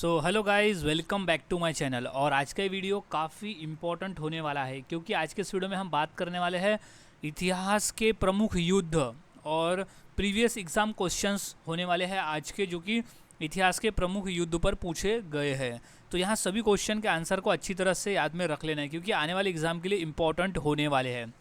So hello guys, welcome back to my channel. और आज का वीडियो काफ़ी इम्पोर्टेंट होने वाला है क्योंकि आज के इस वीडियो में हम बात करने वाले हैं इतिहास के प्रमुख युद्ध और प्रीवियस एग्ज़ाम क्वेश्चंस होने वाले हैं आज के, जो कि इतिहास के प्रमुख युद्ध पर पूछे गए हैं। तो यहाँ सभी क्वेश्चन के आंसर को अच्छी तरह से याद में रख लेना है क्योंकि आने वाले एग्ज़ाम के लिए इम्पोर्टेंट होने वाले हैं।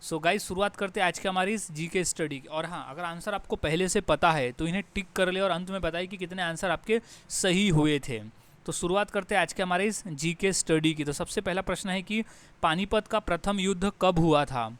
सो गाइस, शुरुआत करते हैं आज के हमारी इस जीके स्टडी की। और हाँ, अगर आंसर आपको पहले से पता है तो इन्हें टिक कर ले और अंत में बताइए कि कितने आंसर आपके सही हुए थे। तो शुरुआत करते हैं आज के हमारे इस जीके स्टडी की। तो सबसे पहला प्रश्न है कि पानीपत का प्रथम युद्ध कब हुआ था।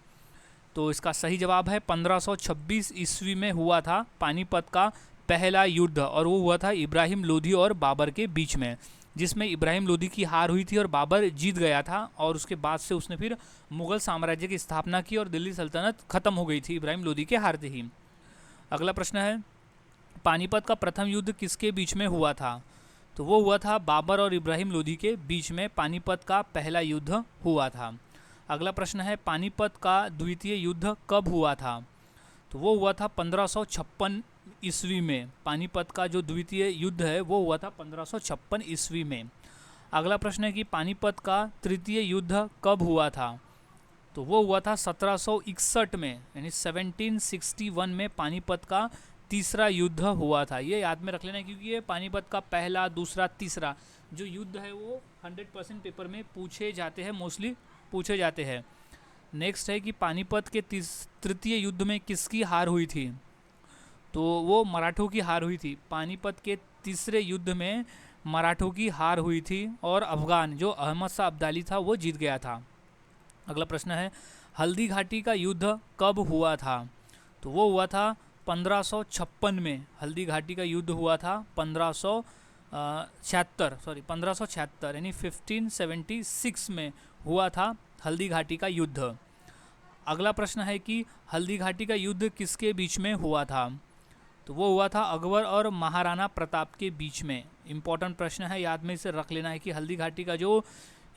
तो इसका सही जवाब है 1526 ईस्वी में हुआ था पानीपत का पहला युद्ध, और वो हुआ था इब्राहिम लोधी और बाबर के बीच में, जिसमें इब्राहिम लोधी की हार हुई थी और बाबर जीत गया था। और उसके बाद से उसने फिर मुग़ल साम्राज्य की स्थापना की और दिल्ली सल्तनत ख़त्म हो गई थी इब्राहिम लोधी के हारते ही। अगला प्रश्न है, पानीपत का प्रथम युद्ध किसके बीच में हुआ था। तो वो हुआ था बाबर और इब्राहिम लोधी के बीच में पानीपत का पहला युद्ध हुआ था। अगला प्रश्न है, पानीपत का द्वितीय युद्ध कब हुआ था। तो वो हुआ था 1556 ईस्वी में। पानीपत का जो द्वितीय युद्ध है वो हुआ था 1556 ईस्वी में। अगला प्रश्न है कि पानीपत का तृतीय युद्ध कब हुआ था। तो वो हुआ था 1761 में, यानी 1761 में पानीपत का तीसरा युद्ध हुआ था। ये याद में रख लेना क्योंकि ये पानीपत का पहला, दूसरा, तीसरा जो युद्ध है वो 100% पेपर में पूछे जाते हैं, मोस्टली पूछे जाते हैं। नेक्स्ट है कि पानीपत के तृतीय युद्ध में किसकी हार हुई थी। तो वो मराठों की हार हुई थी। पानीपत के तीसरे युद्ध में मराठों की हार हुई थी और अफगान जो अहमद शाह अब्दाली था वो जीत गया था। अगला प्रश्न है, हल्दी घाटी का युद्ध कब हुआ था। तो वो हुआ था 1556 में। हल्दी घाटी का युद्ध हुआ था 1576 यानी 1576 में हुआ था हल्दी घाटी का युद्ध। अगला प्रश्न है कि हल्दी घाटी का युद्ध किसके बीच में हुआ था। तो वो हुआ था अकबर और महाराणा प्रताप के बीच में। इम्पोर्टेंट प्रश्न है, याद में इसे रख लेना है कि हल्दी घाटी का जो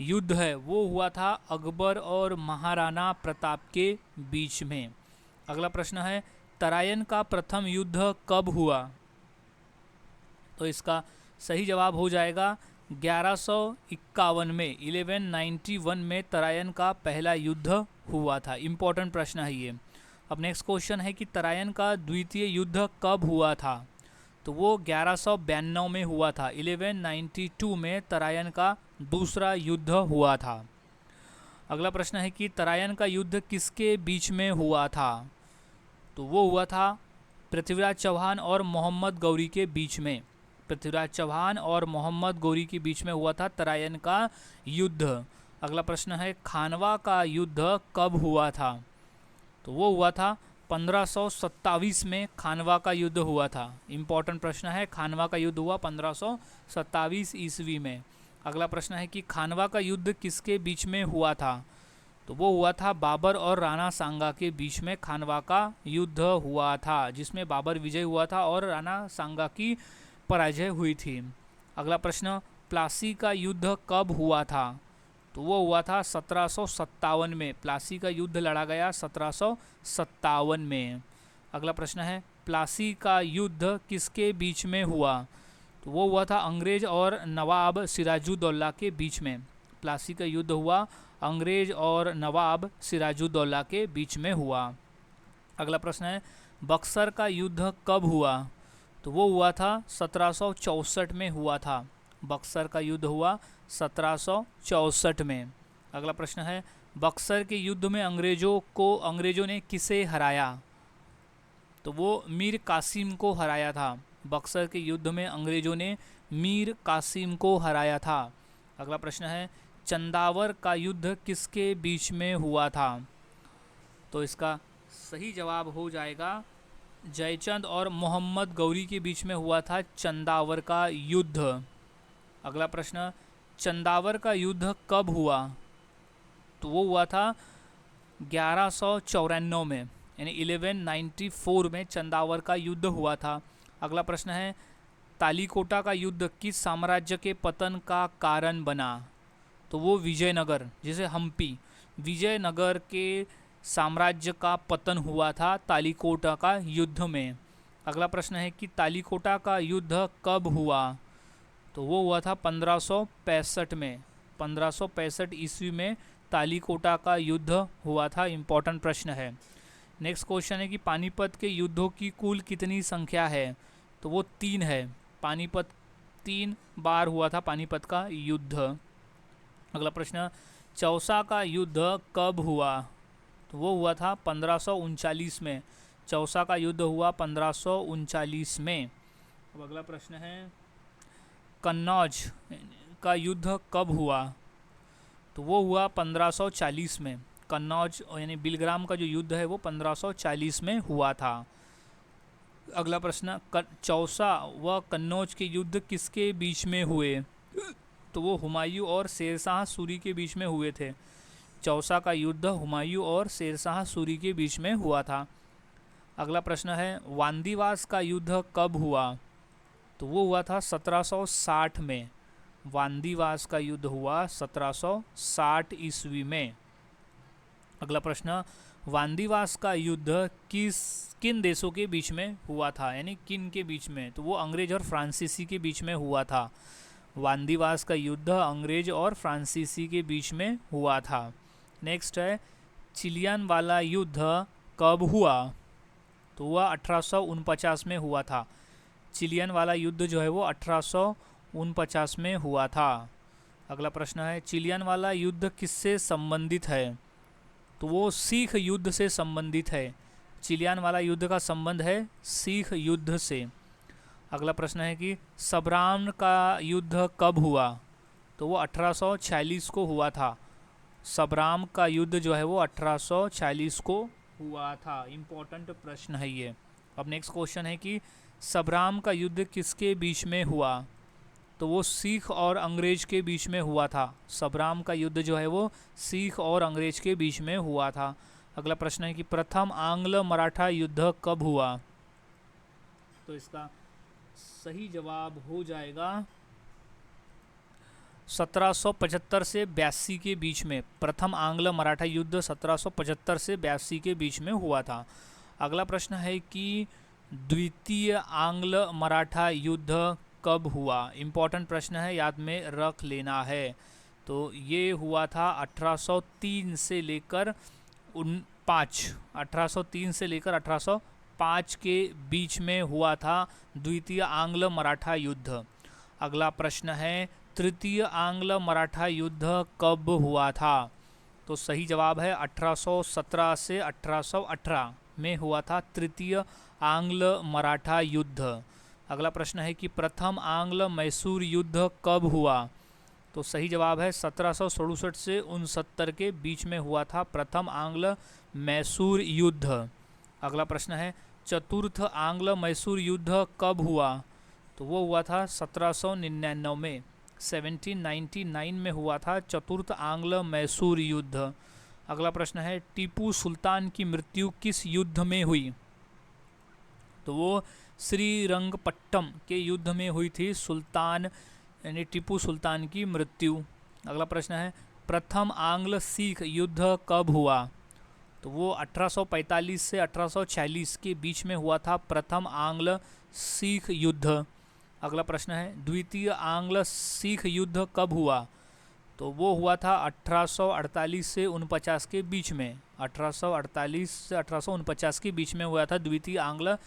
युद्ध है वो हुआ था अकबर और महाराणा प्रताप के बीच में। अगला प्रश्न है, तराइन का प्रथम युद्ध कब हुआ। तो इसका सही जवाब हो जाएगा 1151 में, 1191 में तराइन का पहला युद्ध हुआ था। इम्पोर्टेंट प्रश्न है ये। अब नेक्स्ट क्वेश्चन है कि तराइन का द्वितीय युद्ध कब हुआ था। तो वो 1192 में हुआ था। 1192 में तराइन का दूसरा युद्ध हुआ था। अगला प्रश्न है कि तराइन का युद्ध किसके बीच में हुआ था। तो वो हुआ था पृथ्वीराज चौहान और मोहम्मद गौरी के बीच में। पृथ्वीराज चौहान और मोहम्मद गौरी के बीच में हुआ था तराइन का युद्ध। अगला प्रश्न है, खानवा का युद्ध कब हुआ था। तो वो हुआ था 1527 में खानवा का युद्ध हुआ था। इम्पॉर्टेंट प्रश्न है, खानवा का युद्ध हुआ 1527 ईस्वी में। अगला प्रश्न है कि खानवा का युद्ध किसके बीच में हुआ था। तो वो हुआ था बाबर और राणा सांगा के बीच में खानवा का युद्ध हुआ था, जिसमें बाबर विजय हुआ था और राणा सांगा की पराजय हुई थी। अगला प्रश्न, प्लासी का युद्ध कब हुआ था। तो वो हुआ था 1757 में। प्लासी का युद्ध लड़ा गया 1757 में। अगला प्रश्न है, प्लासी का युद्ध किसके बीच में हुआ। तो वो हुआ था अंग्रेज और नवाब सिराजुद्दौला के बीच में। प्लासी का युद्ध हुआ अंग्रेज और नवाब सिराजुद्दौला के बीच में हुआ। अगला प्रश्न है, बक्सर का युद्ध कब हुआ। तो वो हुआ था 1764 में हुआ था। बक्सर का युद्ध हुआ 1764 में। अगला प्रश्न है, बक्सर के युद्ध में अंग्रेजों ने किसे हराया। तो वो मीर कासिम को हराया था। बक्सर के युद्ध में अंग्रेजों ने मीर कासिम को हराया था। अगला प्रश्न है, चंदावर का युद्ध किसके बीच में हुआ था। तो इसका सही जवाब हो जाएगा जयचंद और मोहम्मद गौरी के बीच में हुआ था चंदावर का युद्ध। अगला प्रश्न, चंदावर का युद्ध कब हुआ। तो वो हुआ था 1194 में, यानी 1194 में चंदावर का युद्ध हुआ था। अगला प्रश्न है, तालीकोटा का युद्ध किस साम्राज्य के पतन का कारण बना। तो वो विजयनगर, जिसे हम्पी, विजयनगर के साम्राज्य का पतन हुआ था तालीकोटा का युद्ध में। अगला प्रश्न है कि तालीकोटा का युद्ध कब हुआ। तो वो हुआ था 1565 में। 1565 ईस्वी में तालीकोटा का युद्ध हुआ था। इम्पोर्टेंट प्रश्न है। नेक्स्ट क्वेश्चन है कि पानीपत के युद्धों की कुल कितनी संख्या है? तो वो 3 है। पानीपत 3 बार हुआ था पानीपत का युद्ध। अगला प्रश्न, चौसा का युद्ध कब हुआ? तो वो हुआ था 1539 में। चौसा का युद्ध हुआ 1539 में। अब अगला प्रश्न है, कन्नौज का युद्ध कब हुआ? तो वो हुआ 1540 में। कन्नौज यानी बिलग्राम का जो युद्ध है वो 1540 में हुआ था। अगला प्रश्न, चौसा व कन्नौज के युद्ध किसके बीच में हुए? तो वो हुमायूं और शेरशाह सूरी के बीच में हुए थे। चौसा का युद्ध हुमायूं और शेरशाह सूरी के बीच में हुआ था। अगला प्रश्न है, वांदीवास का युद्ध कब हुआ? तो वो हुआ था 1760 में। वांदीवास का युद्ध हुआ 1760 ईस्वी में। अगला प्रश्न, वांदीवास का युद्ध किन देशों के बीच में हुआ था, यानी किन के बीच में? तो वो अंग्रेज और फ्रांसीसी के बीच में हुआ था। वांदीवास का युद्ध अंग्रेज और फ्रांसीसी के बीच में हुआ था। नेक्स्ट है, चिलियन वाला युद्ध कब हुआ? तो वह 1849 में हुआ था। चिलियन वाला युद्ध जो है वो 1849 में हुआ था। अगला प्रश्न है, चिलियन वाला युद्ध किससे संबंधित है? तो वो सिख युद्ध से संबंधित है। चिलियन वाला युद्ध का संबंध है सिख युद्ध से। अगला प्रश्न है कि सबराम का युद्ध कब हुआ? तो वो 1846 को हुआ था। सबराम का युद्ध जो है वो 1846 को हुआ था। इम्पोर्टेंट प्रश्न है ये। अब नेक्स्ट क्वेश्चन है कि सबराम का युद्ध किसके बीच में हुआ? तो वो सिख और अंग्रेज के बीच में हुआ था। सबराम का युद्ध जो है वो सिख और अंग्रेज के बीच में हुआ था। अगला प्रश्न है कि प्रथम आंग्ल मराठा युद्ध कब हुआ? तो इसका सही जवाब हो जाएगा 1775 से 82 के बीच में। प्रथम आंग्ल मराठा युद्ध 1775 से 82 के बीच में हुआ था। अगला प्रश्न है कि द्वितीय आंग्ल मराठा युद्ध कब हुआ? इम्पोर्टेंट प्रश्न है, याद में रख लेना है। तो ये हुआ था 1803 से लेकर 1805 के बीच में हुआ था द्वितीय आंग्ल मराठा युद्ध। अगला प्रश्न है, तृतीय आंग्ल मराठा युद्ध कब हुआ था? तो सही जवाब है 1817 से 1818 में हुआ था तृतीय आंग्ल मराठा युद्ध। अगला प्रश्न है कि प्रथम आंग्ल मैसूर युद्ध कब हुआ? तो सही जवाब है 1767 से 69 के बीच में हुआ था प्रथम आंग्ल मैसूर युद्ध। अगला प्रश्न है, चतुर्थ आंग्ल मैसूर युद्ध कब हुआ? तो वो हुआ था 1799 में। 1799 में हुआ था चतुर्थ आंग्ल मैसूर युद्ध। अगला प्रश्न है, टीपू सुल्तान की मृत्यु किस युद्ध में हुई? तो वो श्रीरंगपट्टम के युद्ध में हुई थी सुल्तान यानी टीपू सुल्तान की मृत्यु। अगला प्रश्न है, प्रथम आंग्ल सिख युद्ध कब हुआ? तो वो 1845 से 1846 के बीच में हुआ था प्रथम आंग्ल सिख युद्ध। अगला प्रश्न है, द्वितीय आंग्ल सिख युद्ध कब हुआ? तो वो हुआ था 1848 से 49 के बीच में। 1848 से 1849 के बीच में हुआ था द्वितीय आंग्ल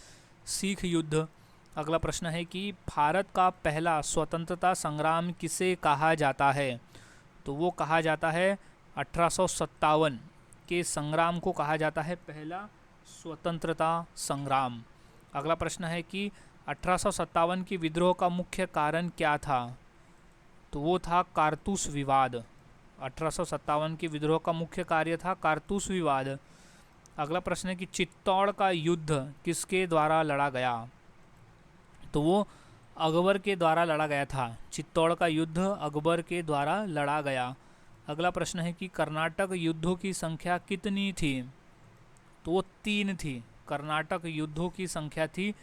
सिख युद्ध। अगला प्रश्न है कि भारत का पहला स्वतंत्रता संग्राम किसे कहा जाता है? तो वो कहा जाता है 1857 के संग्राम को कहा जाता है पहला स्वतंत्रता संग्राम। अगला प्रश्न है कि 1857 के विद्रोह का मुख्य कारण क्या था? तो वो था कारतूस विवाद। 1857 के विद्रोह का मुख्य कार्य था कारतूस विवाद। अगला प्रश्न है कि चित्तौड़ का युद्ध किसके द्वारा लड़ा गया? तो वो अकबर के द्वारा लड़ा गया था। चित्तौड़ का युद्ध अकबर के द्वारा लड़ा गया। अगला प्रश्न है कि कर्नाटक युद्धों की संख्या कितनी थी? तो वो 3 थी। कर्नाटक युद्धों की संख्या थी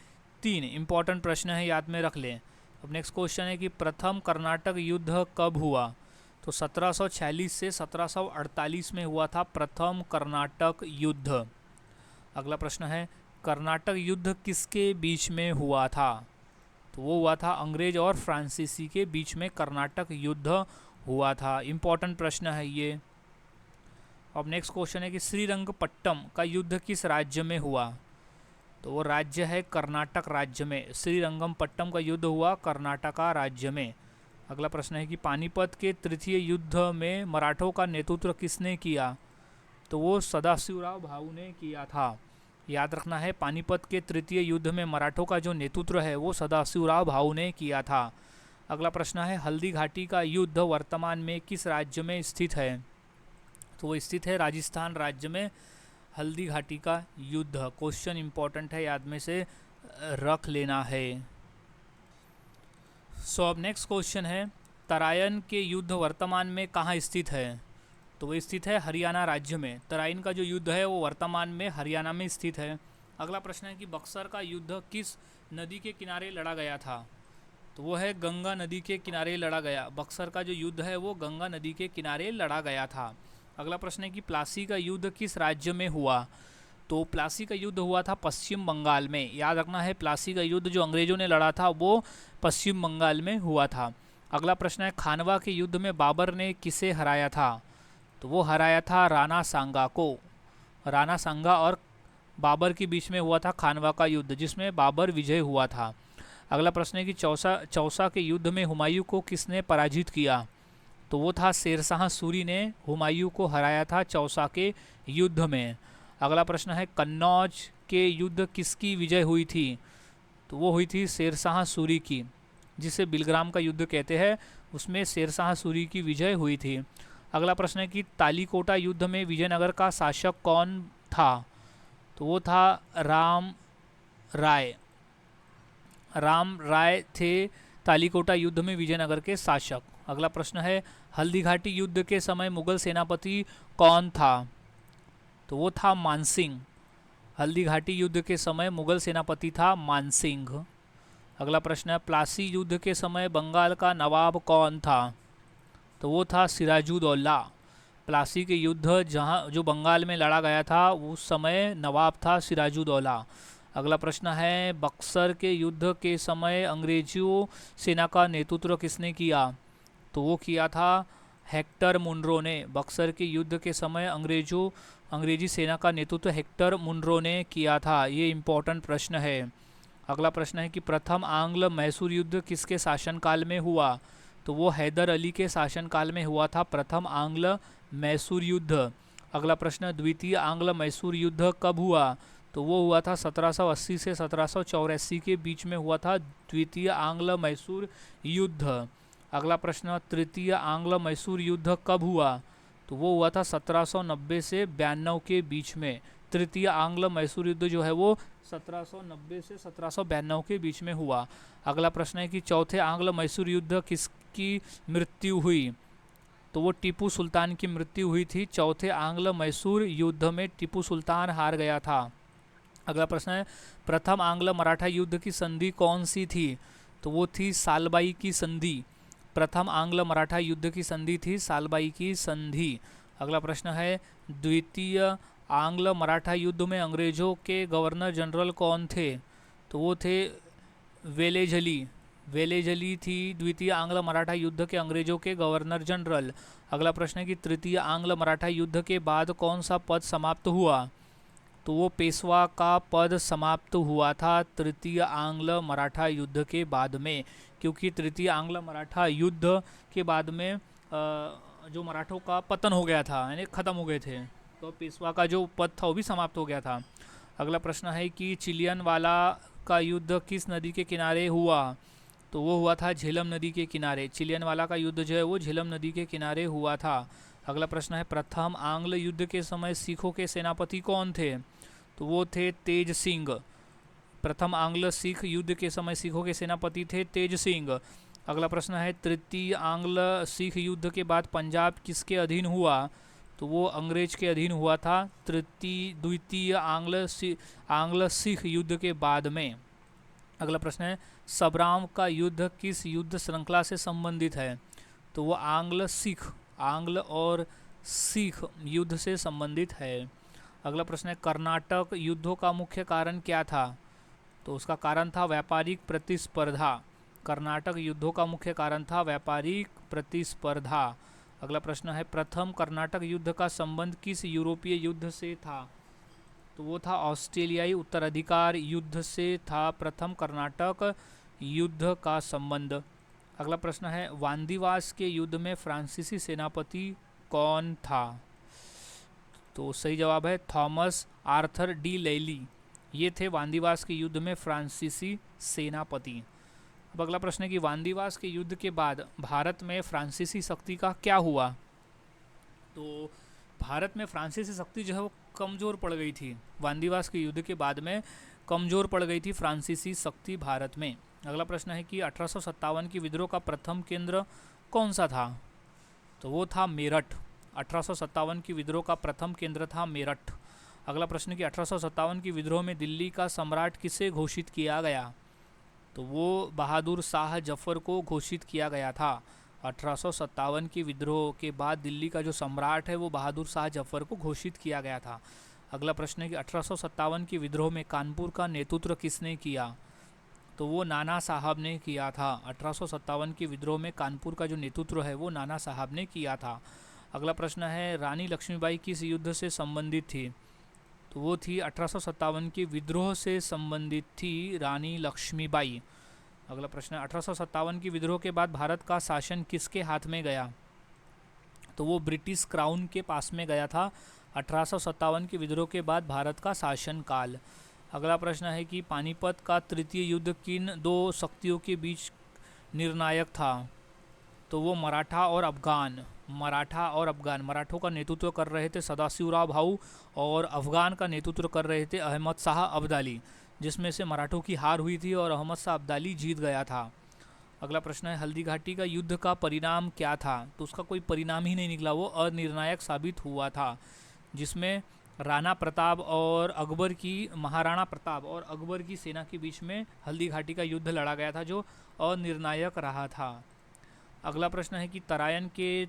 3। इंपॉर्टेंट प्रश्न है, याद में रख लें। अब नेक्स्ट क्वेश्चन है कि प्रथम कर्नाटक युद्ध कब हुआ? तो 1746 से 1748 में हुआ था प्रथम कर्नाटक युद्ध। अगला प्रश्न है, कर्नाटक युद्ध किसके बीच में हुआ था? तो वो हुआ था अंग्रेज और फ्रांसीसी के बीच में कर्नाटक युद्ध हुआ था। इम्पॉर्टेंट प्रश्न है ये। अब नेक्स्ट क्वेश्चन है कि श्रीरंगपट्टम का युद्ध किस राज्य में हुआ? तो वो राज्य है कर्नाटक राज्य में। श्रीरंगपट्टम का युद्ध हुआ कर्नाटका राज्य में। अगला प्रश्न है कि पानीपत के तृतीय युद्ध में मराठों का नेतृत्व किसने किया? तो वो सदाशिवराव भाऊ ने किया था। याद रखना है, पानीपत के तृतीय युद्ध में मराठों का जो नेतृत्व है वो सदाशिवराव भाऊ ने किया था। अगला प्रश्न है हल्दी घाटी का युद्ध वर्तमान में किस राज्य में स्थित है? तो वो स्थित है राजस्थान राज्य में। हल्दी घाटी का युद्ध क्वेश्चन इंपॉर्टेंट है, याद में से रख लेना है। सो अब नेक्स्ट क्वेश्चन है तराइन के युद्ध वर्तमान में कहाँ स्थित है? तो वो स्थित है हरियाणा राज्य में। तराइन का जो युद्ध है वो वर्तमान में हरियाणा में स्थित है। अगला प्रश्न है कि बक्सर का युद्ध किस नदी के किनारे लड़ा गया था? तो वो है गंगा नदी के किनारे लड़ा गया। बक्सर का जो युद्ध है वो गंगा नदी के किनारे लड़ा गया था। अगला प्रश्न है कि प्लासी का युद्ध किस राज्य में हुआ? तो प्लासी का युद्ध हुआ था पश्चिम बंगाल में। याद रखना है, प्लासी का युद्ध जो अंग्रेजों ने लड़ा था वो पश्चिम बंगाल में हुआ था। अगला प्रश्न है खानवा के युद्ध में बाबर ने किसे हराया था? तो वो हराया था राणा सांगा को। राणा सांगा और बाबर के बीच में हुआ था खानवा का युद्ध, जिसमें बाबर विजय हुआ था। अगला प्रश्न है कि चौसा के युद्ध में हुमायूं को किसने पराजित किया? तो वो था शेरशाह सूरी ने हुमायूं को हराया था चौसा के युद्ध में। अगला प्रश्न है कन्नौज के युद्ध किसकी विजय हुई थी? तो वो हुई थी शेरशाह सूरी की, जिसे बिलग्राम का युद्ध कहते हैं। उसमें शेरशाह सूरी की विजय हुई थी। अगला प्रश्न है कि तालीकोटा युद्ध में विजयनगर का शासक कौन था? तो वो था राम राय। राम राय थे तालीकोटा युद्ध में विजयनगर के शासक। अगला प्रश्न है हल्दीघाटी युद्ध के समय मुगल सेनापति कौन था? तो वो था मानसिंह। हल्दीघाटी युद्ध के समय मुगल सेनापति था मानसिंह। अगला प्रश्न है प्लासी युद्ध के समय बंगाल का नवाब कौन था? तो वो था सिराजुद्दौला। प्लासी के युद्ध जो बंगाल में लड़ा गया था उस समय नवाब था सिराजुद्दौला। अगला प्रश्न है बक्सर के युद्ध के समय अंग्रेजियों सेना का नेतृत्व किसने किया? तो वो किया था हेक्टर मुनरो ने। बक्सर के युद्ध के समय अंग्रेजी सेना का नेतृत्व हेक्टर मुनरो ने किया था। ये इम्पोर्टेंट प्रश्न है। अगला प्रश्न है कि प्रथम आंग्ल मैसूर युद्ध किसके शासनकाल में हुआ? तो वो हैदर अली के शासनकाल में हुआ था प्रथम आंग्ल मैसूर युद्ध। अगला प्रश्न द्वितीय आंग्ल मैसूर युद्ध कब हुआ? तो वो हुआ था 1780 से 1784 के बीच में हुआ था द्वितीय आंग्ल मैसूर युद्ध। अगला प्रश्न तृतीय आंग्ल मैसूर युद्ध कब हुआ? तो वो हुआ था 1790 से 92 के बीच में। तृतीय आंग्ल मैसूर युद्ध जो है वो 1790 से 1792 के बीच में हुआ। अगला प्रश्न है कि चौथे आंग्ल मैसूर युद्ध किसकी मृत्यु हुई? तो वो टीपू सुल्तान की मृत्यु हुई थी। चौथे आंग्ल मैसूर युद्ध में टीपू सुल्तान हार गया था। अगला प्रश्न है प्रथम आंग्ल मराठा युद्ध की संधि कौन सी थी? तो वो थी सालबाई की संधि। प्रथम आंग्ल मराठा युद्ध की संधि थी सालबाई की संधि। अगला प्रश्न है द्वितीय आंग्ल मराठा युद्ध में अंग्रेजों के गवर्नर जनरल कौन थे? तो वो थे वेलेजली। वेलेजली थी द्वितीय आंग्ल मराठा युद्ध के अंग्रेजों के गवर्नर जनरल। अगला प्रश्न है कि तृतीय आंग्ल मराठा युद्ध के बाद कौन सा पद समाप्त हुआ? तो वो पेशवा का पद समाप्त हुआ था तृतीय आंग्ल मराठा युद्ध के बाद में, क्योंकि तृतीय आंग्ल मराठा युद्ध के बाद में जो मराठों का पतन हो गया था, यानी ख़त्म हो गए थे, तो पेशवा का जो पद था वो भी समाप्त हो गया था। अगला प्रश्न है कि चिलियनवाला का युद्ध किस नदी के किनारे हुआ? तो वो हुआ था झेलम नदी के किनारे। चिलियनवाला का युद्ध जो है वो झेलम नदी के किनारे हुआ था। अगला प्रश्न है प्रथम आंग्ल युद्ध के समय सिखों के सेनापति कौन थे? तो वो थे तेज सिंह। प्रथम आंग्ल सिख युद्ध के समय सिखों के सेनापति थे तेज सिंह। अगला प्रश्न है तृतीय आंग्ल सिख युद्ध के बाद पंजाब किसके अधीन हुआ? तो वो अंग्रेज के अधीन हुआ था द्वितीय आंग्ल सिख युद्ध के बाद में। अगला प्रश्न है सबराम का युद्ध किस युद्ध श्रृंखला से संबंधित है? तो वो आंग्ल और सिख युद्ध से संबंधित है। अगला प्रश्न है कर्नाटक युद्धों का मुख्य कारण क्या था? तो उसका कारण था व्यापारिक प्रतिस्पर्धा। कर्नाटक युद्धों का मुख्य कारण था व्यापारिक प्रतिस्पर्धा। अगला प्रश्न है प्रथम कर्नाटक युद्ध का संबंध किस यूरोपीय युद्ध से था? तो वो था ऑस्ट्रेलियाई उत्तराधिकार युद्ध से था प्रथम कर्नाटक युद्ध का संबंध। अगला प्रश्न है वांदीवास के युद्ध में फ्रांसीसी सेनापति कौन था? तो सही जवाब है थॉमस आर्थर डी लैली। ये थे वांदीवास के युद्ध में फ्रांसीसी सेनापति। अब अगला प्रश्न है कि वांदीवास के युद्ध के बाद भारत में फ्रांसीसी शक्ति का क्या हुआ? तो भारत में फ्रांसीसी शक्ति जो है वो कमज़ोर पड़ गई थी। वांदीवास के युद्ध के बाद में कमज़ोर पड़ गई थी फ्रांसीसी शक्ति भारत में। अगला प्रश्न है कि 1857 की विद्रोह का प्रथम केंद्र कौन सा था? तो वो था मेरठ। 1857 की विद्रोह का प्रथम केंद्र था मेरठ। अगला प्रश्न कि 1857 की विद्रोह में दिल्ली का सम्राट किसे घोषित किया गया? तो वो बहादुर शाह जफर को घोषित किया गया था। 1857 की विद्रोह के बाद दिल्ली का जो सम्राट है वो बहादुर शाह जफर को घोषित किया गया था। अगला प्रश्न है कि 1857 की विद्रोह में कानपुर का नेतृत्व किसने किया? तो वो नाना साहब ने किया था। 1857 की विद्रोह में कानपुर का जो नेतृत्व है वो नाना साहब ने किया था। अगला प्रश्न है रानी लक्ष्मीबाई किस युद्ध से संबंधित थी? तो वो थी 1857 की विद्रोह से संबंधित थी रानी लक्ष्मीबाई। अगला प्रश्न है 1857 की विद्रोह के बाद भारत का शासन किसके हाथ में गया? तो वो ब्रिटिश क्राउन के पास में गया था। 1857 की विद्रोह के बाद भारत का शासनकाल। अगला प्रश्न है कि पानीपत का तृतीय युद्ध किन दो शक्तियों के बीच निर्णायक था? तो वो मराठा और अफगान। मराठों का नेतृत्व कर रहे थे सदाशिवराव भाऊ और अफगान का नेतृत्व कर रहे थे अहमद शाह अब्दाली, जिसमें से मराठों की हार हुई थी और अहमद शाह अब्दाली जीत गया था। अगला प्रश्न है हल्दी घाटी का युद्ध का परिणाम क्या था? तो उसका कोई परिणाम ही नहीं निकला, वो अनिर्णायक साबित हुआ था, जिसमें महाराणा प्रताप और अकबर की सेना के बीच में हल्दी घाटी का युद्ध लड़ा गया था, जो अनिर्णायक रहा था। अगला प्रश्न है कि तराइन के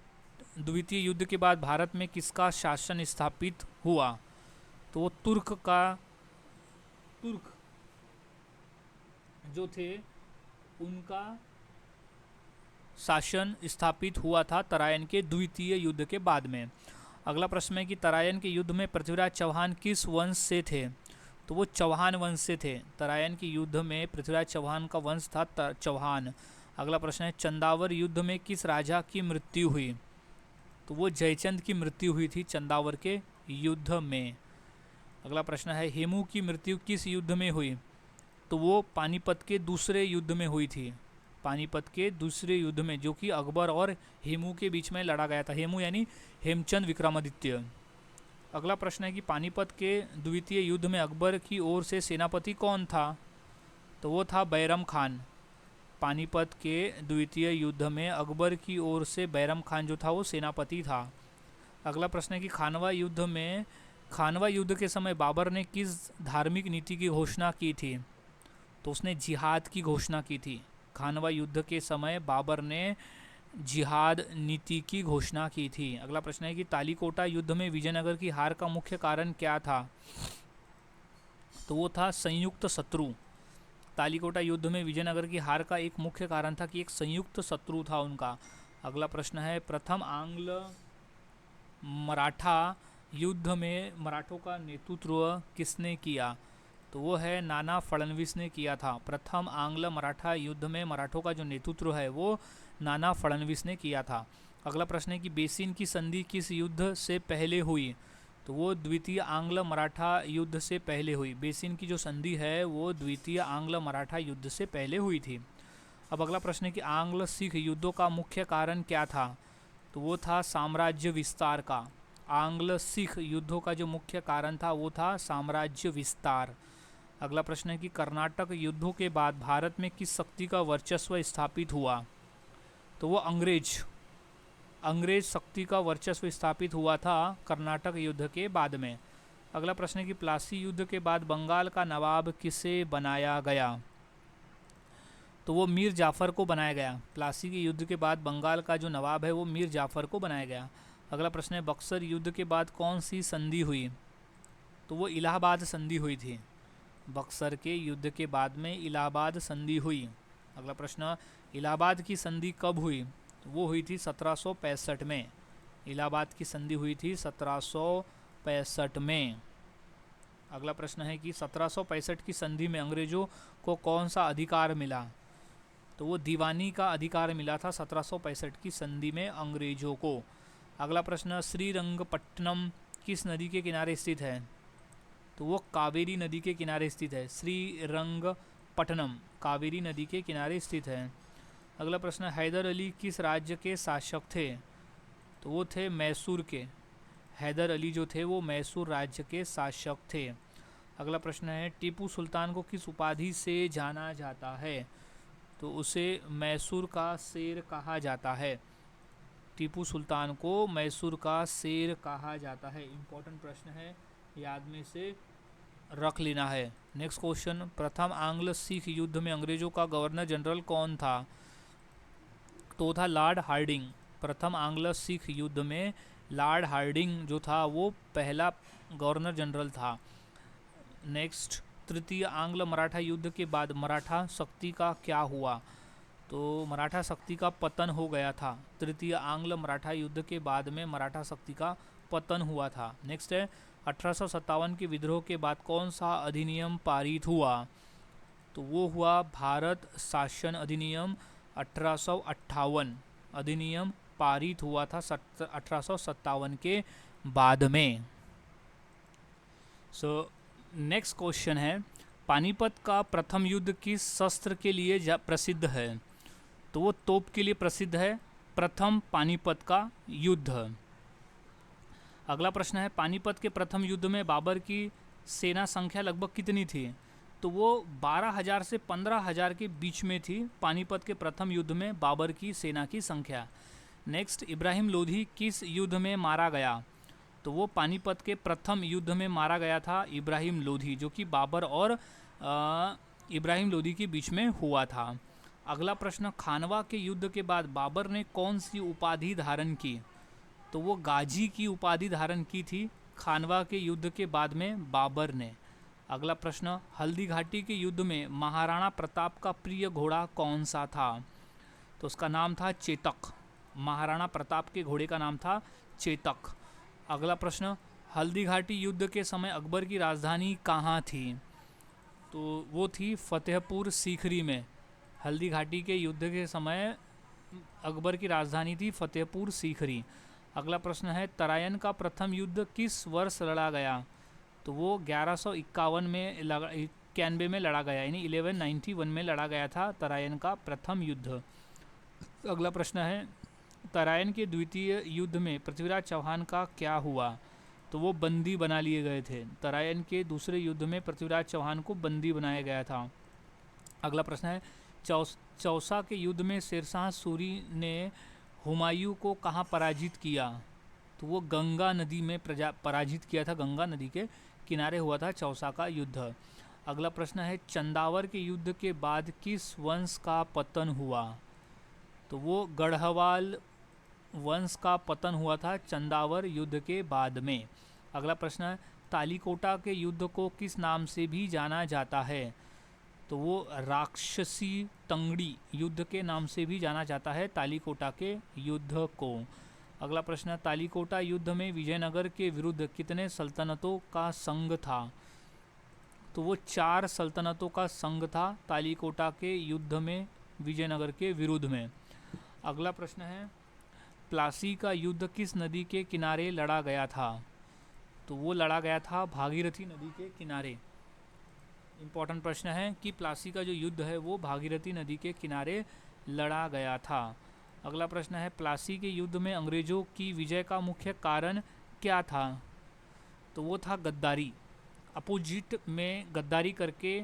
द्वितीय युद्ध के बाद भारत में किसका शासन स्थापित हुआ? तो वो तुर्क जो थे उनका शासन स्थापित हुआ था तराइन के द्वितीय युद्ध के बाद में। अगला प्रश्न है कि तराइन के युद्ध में पृथ्वीराज चौहान किस वंश से थे? तो वो चौहान वंश से थे। तराइन के युद्ध में पृथ्वीराज चौहान का वंश था चौहान। अगला प्रश्न है चंदावर युद्ध में किस राजा की मृत्यु हुई? तो वो जयचंद की मृत्यु हुई थी चंदावर के युद्ध में। अगला प्रश्न है हेमू की मृत्यु किस युद्ध में हुई? तो वो पानीपत के दूसरे युद्ध में हुई थी। पानीपत के दूसरे युद्ध में, जो कि अकबर और हेमू के बीच में लड़ा गया था। हेमू यानी हेमचंद विक्रमादित्य। अगला प्रश्न है कि पानीपत के द्वितीय युद्ध में अकबर की ओर से सेनापति कौन था? तो वो था बैरम खान। पानीपत के द्वितीय युद्ध में अकबर की ओर से बैरम खान जो था वो सेनापति था। अगला प्रश्न है कि खानवा युद्ध के समय बाबर ने किस धार्मिक नीति की घोषणा की थी? तो उसने जिहाद की घोषणा की थी। खानवा युद्ध के समय बाबर ने जिहाद नीति की घोषणा की थी। अगला प्रश्न है कि तालीकोटा युद्ध में विजयनगर की हार का मुख्य कारण क्या था? तो वो था संयुक्त शत्रु। तालीकोटा युद्ध में विजयनगर की हार का एक मुख्य कारण था कि एक संयुक्त शत्रु था उनका। अगला प्रश्न है प्रथम आंग्ल मराठा युद्ध में मराठों का नेतृत्व किसने किया? तो वो है नाना फडणवीस ने किया था। प्रथम आंग्ल मराठा युद्ध में मराठों का जो नेतृत्व है वो नाना फडणवीस ने किया था। अगला प्रश्न है कि बेसिन की संधि किस युद्ध से पहले हुई? तो वो द्वितीय आंग्ल मराठा युद्ध से पहले हुई। बेसिन की जो संधि है वो द्वितीय आंग्ल मराठा युद्ध से पहले हुई थी। अब अगला प्रश्न है कि आंग्ल सिख युद्धों का मुख्य कारण क्या था? तो वो था साम्राज्य विस्तार का। आंग्ल सिख युद्धों का जो मुख्य कारण था वो था साम्राज्य विस्तार। अगला प्रश्न है कि कर्नाटक युद्धों के बाद भारत में किस शक्ति का वर्चस्व स्थापित हुआ? तो वो अंग्रेज शक्ति का वर्चस्व स्थापित हुआ था कर्नाटक युद्ध के बाद में। अगला प्रश्न है कि प्लासी युद्ध के बाद बंगाल का नवाब किसे बनाया गया? तो वो मीर जाफ़र को बनाया गया। प्लासी के युद्ध के बाद बंगाल का जो नवाब है वो मीर जाफ़र को बनाया गया। अगला प्रश्न है बक्सर युद्ध के बाद कौन सी संधि हुई? तो वो इलाहाबाद संधि हुई थी। बक्सर के युद्ध के बाद में इलाहाबाद संधि हुई। अगला प्रश्न, इलाहाबाद की संधि कब हुई? तो वो हुई थी 1765 में। इलाहाबाद की संधि हुई थी 1765 में। अगला प्रश्न है कि 1765 की संधि में अंग्रेजों को कौन सा अधिकार मिला? तो वो दीवानी का अधिकार मिला था 1765 की संधि में अंग्रेजों को। अगला प्रश्न, श्रीरंगपट्टनम किस नदी के किनारे स्थित है? तो वो कावेरी नदी के किनारे स्थित है। श्रीरंगपट्टनम कावेरी नदी के किनारे स्थित है। अगला प्रश्न, हैदर अली किस राज्य के शासक थे? तो वो थे मैसूर के। हैदर अली जो थे वो मैसूर राज्य के शासक थे। अगला प्रश्न है, टीपू सुल्तान को किस उपाधि से जाना जाता है? तो उसे मैसूर का शेर कहा जाता है। टीपू सुल्तान को मैसूर का शेर कहा जाता है। इम्पोर्टेंट प्रश्न है, याद में से रख लेना है। नेक्स्ट क्वेश्चन, प्रथम आंग्ल सिख युद्ध में अंग्रेजों का गवर्नर जनरल कौन था? तो था लॉर्ड हार्डिंग। प्रथम आंग्ल सिख युद्ध में लॉर्ड हार्डिंग जो था वो पहला गवर्नर जनरल था। नेक्स्ट, तृतीय आंग्ल मराठा युद्ध के बाद मराठा शक्ति का क्या हुआ? तो मराठा शक्ति का पतन हो गया था। तृतीय आंग्ल मराठा युद्ध के बाद में मराठा शक्ति का पतन हुआ था। नेक्स्ट है, 1857 के विद्रोह के बाद कौन सा अधिनियम पारित हुआ? तो वो हुआ भारत शासन अधिनियम 1858 अधिनियम पारित हुआ था 1857 के बाद में। सो नेक्स्ट क्वेश्चन है, पानीपत का प्रथम युद्ध किस शस्त्र के लिए प्रसिद्ध है? तो वो तोप के लिए प्रसिद्ध है, प्रथम पानीपत का युद्ध। अगला प्रश्न है, पानीपत के प्रथम युद्ध में बाबर की सेना संख्या लगभग कितनी थी? तो वो 12,000 से 15,000 के बीच में थी पानीपत के प्रथम युद्ध में बाबर की सेना की संख्या। नेक्स्ट, इब्राहिम लोधी किस युद्ध में मारा गया? तो वो पानीपत के प्रथम युद्ध में मारा गया था इब्राहिम लोधी, जो कि बाबर और इब्राहिम लोधी के बीच में हुआ था। अगला प्रश्न, खानवा के युद्ध के बाद बाबर ने कौन सी उपाधि धारण की? तो वो गाजी की उपाधि धारण की थी खानवा के युद्ध के बाद में बाबर ने। अगला प्रश्न, हल्दी घाटी के युद्ध में महाराणा प्रताप का प्रिय घोड़ा कौन सा था? तो उसका नाम था चेतक। महाराणा प्रताप के घोड़े का नाम था चेतक। अगला प्रश्न, हल्दी घाटी युद्ध के समय अकबर की राजधानी कहाँ थी? तो वो थी फतेहपुर सीकरी में। हल्दी घाटी के युद्ध के समय अकबर की राजधानी थी फतेहपुर सीकरी। अगला प्रश्न है, तराइन का प्रथम युद्ध किस वर्ष लड़ा गया? तो वो 1151 में 91 में लड़ा गया, यानी 1191 में लड़ा गया था तराइन का प्रथम युद्ध। अगला प्रश्न है, तराइन के द्वितीय युद्ध में पृथ्वीराज चौहान का क्या हुआ? तो वो बंदी बना लिए गए थे। तराइन के दूसरे युद्ध में पृथ्वीराज चौहान को बंदी बनाया गया था। अगला प्रश्न है, चौसा के युद्ध में शेरशाह सूरी ने हुमायूं को कहाँ पराजित किया? तो वो गंगा नदी में पराजित किया था। गंगा नदी के किनारे हुआ था चौसा का युद्ध। अगला प्रश्न है, चंदावर के युद्ध के बाद किस वंश का पतन हुआ? तो वो गढ़वाल वंश का पतन हुआ था चंदावर युद्ध के बाद में। अगला प्रश्न है, तालीकोटा के युद्ध को किस नाम से भी जाना जाता है? तो वो राक्षसी तंगड़ी युद्ध के नाम से भी जाना जाता है तालीकोटा के युद्ध को। अगला प्रश्न, तालीकोटा युद्ध में विजयनगर के विरुद्ध कितने सल्तनतों का संघ था? तो वो 4 सल्तनतों का संघ था तालीकोटा के युद्ध में विजयनगर के विरुद्ध में। अगला प्रश्न है, प्लासी का युद्ध किस नदी के किनारे लड़ा गया था? तो वो लड़ा गया था भागीरथी नदी के किनारे। इम्पॉर्टेंट प्रश्न है कि प्लासी का जो युद्ध है वो भागीरथी नदी के किनारे लड़ा गया था। अगला प्रश्न है, प्लासी के युद्ध में अंग्रेजों की विजय का मुख्य कारण क्या था? तो वो था गद्दारी। अपोजिट में गद्दारी करके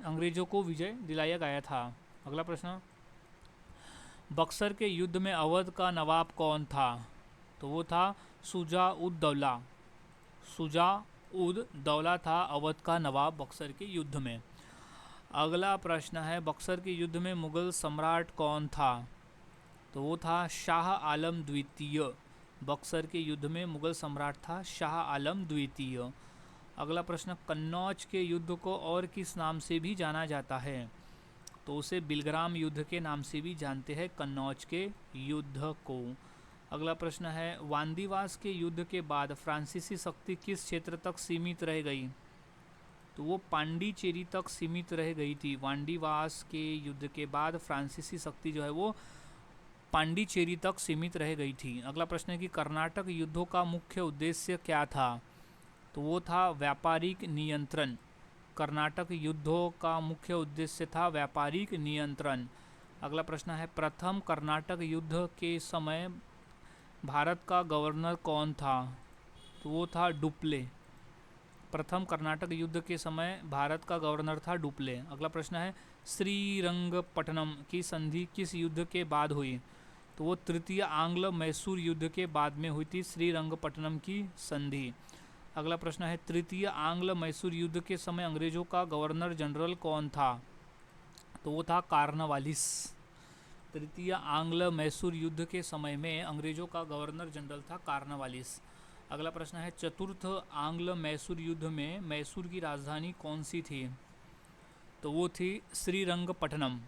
अंग्रेजों को विजय दिलाया गया था। अगला प्रश्न, बक्सर के युद्ध में अवध का नवाब कौन था? तो वो था शुजा-उद-दौला। शुजा-उद-दौला था अवध का नवाब बक्सर के युद्ध में। अगला प्रश्न है, बक्सर के युद्ध में मुगल सम्राट कौन था? तो वो था शाह आलम द्वितीय। बक्सर के युद्ध में मुगल सम्राट था शाह आलम द्वितीय। अगला प्रश्न, कन्नौज के युद्ध को और किस नाम से भी जाना जाता है? तो उसे बिलग्राम युद्ध के नाम से भी जानते हैं, कन्नौज के युद्ध को। अगला प्रश्न है, वांदीवास के युद्ध के बाद फ्रांसीसी शक्ति किस क्षेत्र तक सीमित रह गई? तो वो पांडिचेरी तक सीमित रह गई थी। वांदीवास के युद्ध के बाद फ्रांसीसी शक्ति जो है वो पांडिचेरी तक सीमित रह गई थी। अगला प्रश्न है कि कर्नाटक युद्धों का मुख्य उद्देश्य क्या था? तो वो था व्यापारिक नियंत्रण। कर्नाटक युद्धों का मुख्य उद्देश्य था व्यापारिक नियंत्रण। अगला प्रश्न है, प्रथम कर्नाटक युद्ध के समय भारत का गवर्नर कौन था? तो वो था डुप्ले। प्रथम कर्नाटक युद्ध के समय भारत का गवर्नर था डुप्ले। अगला प्रश्न है, श्रीरंगपट्टनम की संधि किस युद्ध के बाद हुई? तो वो तृतीय आंग्ल मैसूर युद्ध के बाद में हुई थी श्रीरंगपट्टनम की संधि। अगला प्रश्न है, तृतीय आंग्ल मैसूर युद्ध के समय अंग्रेजों का गवर्नर जनरल कौन था? तो वो था कार्नवालिस। तृतीय आंग्ल मैसूर युद्ध के समय में अंग्रेजों का गवर्नर जनरल था कार्नवालिस। अगला प्रश्न है, चतुर्थ आंग्ल मैसूर युद्ध में मैसूर की राजधानी कौन सी थी? तो वो थी श्रीरंगपट्टनम।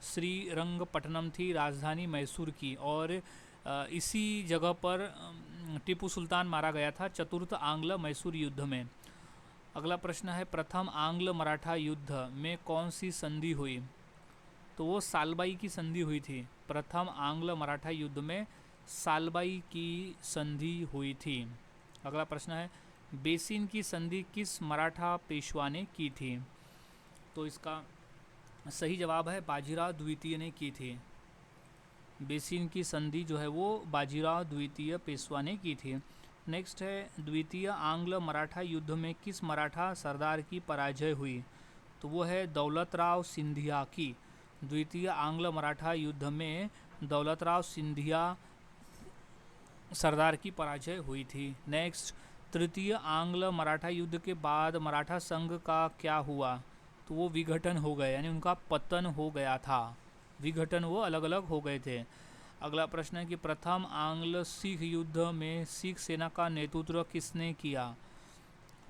श्रीरंगपट्टनम थी राजधानी मैसूर की, और इसी जगह पर टीपू सुल्तान मारा गया था चतुर्थ आंग्ल मैसूर युद्ध में। अगला प्रश्न है, प्रथम आंग्ल मराठा युद्ध में कौन सी संधि हुई? तो वो सालबाई की संधि हुई थी। प्रथम आंग्ल मराठा युद्ध में सालबाई की संधि हुई थी। अगला प्रश्न है, बेसिन की संधि किस मराठा पेशवा ने की थी? तो इसका सही जवाब है बाजीराव द्वितीय ने की थी। बेसिन की संधि जो है वो बाजीराव द्वितीय पेशवा ने की थी। नेक्स्ट है, द्वितीय आंग्ल मराठा युद्ध में किस मराठा सरदार की पराजय हुई? तो वो है दौलतराव सिंधिया की। द्वितीय आंग्ल मराठा युद्ध में दौलतराव सिंधिया सरदार की पराजय हुई थी। नेक्स्ट, तृतीय आंग्ल मराठा युद्ध के बाद मराठा संघ का क्या हुआ? तो वो विघटन हो गए, यानी उनका पतन हो गया था। विघटन, वो अलग अलग हो गए थे। अगला प्रश्न है कि प्रथम आंग्ल सिख युद्ध में सिख सेना का नेतृत्व किसने किया?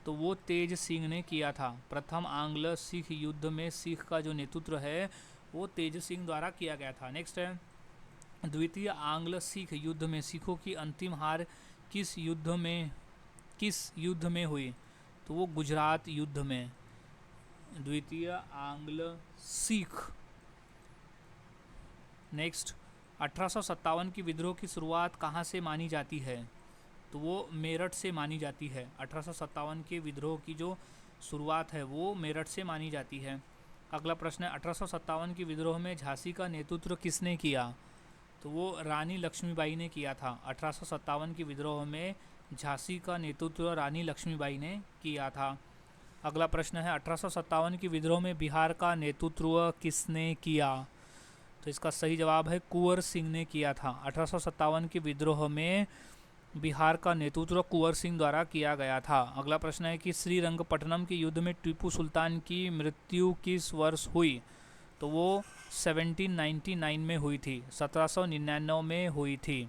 तो वो तेज सिंह ने किया था। प्रथम आंग्ल सिख युद्ध में सिख का जो नेतृत्व है वो तेज सिंह द्वारा किया गया था। नेक्स्ट है, द्वितीय आंग्ल सिख युद्ध में सिखों की अंतिम हार किस युद्ध में हुई? तो वो गुजरात युद्ध में। द्वितीय आंग्ल सिख। नेक्स्ट, 1857 की विद्रोह की शुरुआत कहाँ से मानी जाती है? तो वो मेरठ से मानी जाती है। 1857 के विद्रोह की जो शुरुआत है वो मेरठ से मानी जाती है। अगला प्रश्न है, 1857 की विद्रोह में झांसी का नेतृत्व किसने किया? तो वो रानी लक्ष्मीबाई ने किया था। 1857 की विद्रोह में झांसी का नेतृत्व रानी लक्ष्मीबाई ने किया था। अगला प्रश्न है, 1857 की विद्रोह में बिहार का नेतृत्व किसने किया? तो इसका सही जवाब है कुंवर सिंह ने किया था। 1857 के विद्रोह में बिहार का नेतृत्व कुंवर सिंह द्वारा किया गया था। अगला प्रश्न है कि श्रीरंगपट्टनम के युद्ध में टीपू सुल्तान की मृत्यु किस वर्ष हुई? तो वो 1799 में हुई थी, 1799 में हुई थी।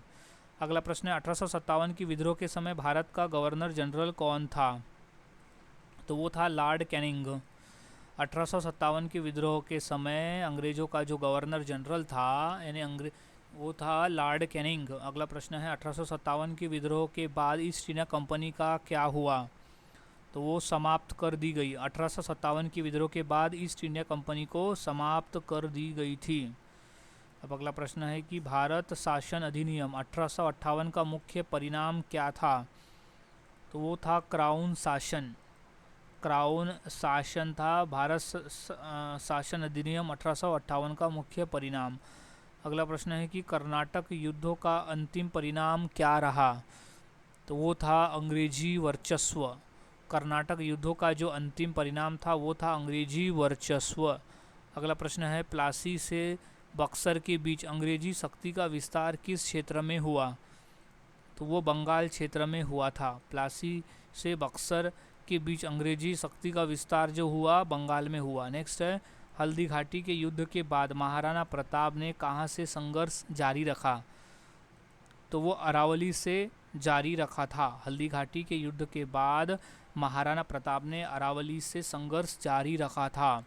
अगला प्रश्न है, 1857 की विद्रोह के समय भारत का गवर्नर जनरल कौन था? तो वो था लॉर्ड कैनिंग। 1857 के विद्रोह के समय अंग्रेज़ों का जो गवर्नर जनरल था, यानी वो था लॉर्ड कैनिंग। अगला प्रश्न है, 1857 के विद्रोह के बाद ईस्ट इंडिया कंपनी का क्या हुआ? तो वो समाप्त कर दी गई। 1857 के विद्रोह के बाद ईस्ट इंडिया कंपनी को समाप्त कर दी गई थी। अब अगला प्रश्न है कि भारत शासन अधिनियम 1858 का मुख्य परिणाम क्या था? तो वो था क्राउन शासन। क्राउन शासन था भारत शासन अधिनियम 1858 का मुख्य परिणाम। अगला प्रश्न है कि कर्नाटक युद्धों का अंतिम परिणाम क्या रहा? तो वो था अंग्रेजी वर्चस्व। कर्नाटक युद्धों का जो अंतिम परिणाम था वो था अंग्रेजी वर्चस्व। अगला प्रश्न है, प्लासी से बक्सर के बीच अंग्रेजी शक्ति का विस्तार किस क्षेत्र में हुआ? तो वो बंगाल क्षेत्र में हुआ था। प्लासी से बक्सर के बीच अंग्रेजी शक्ति का विस्तार जो हुआ बंगाल में हुआ। नेक्स्ट है, हल्दी घाटी के युद्ध के बाद महाराणा प्रताप ने कहाँ से संघर्ष जारी रखा? तो वो अरावली से जारी रखा था। हल्दी घाटी के युद्ध के बाद महाराणा प्रताप ने अरावली से संघर्ष जारी रखा था।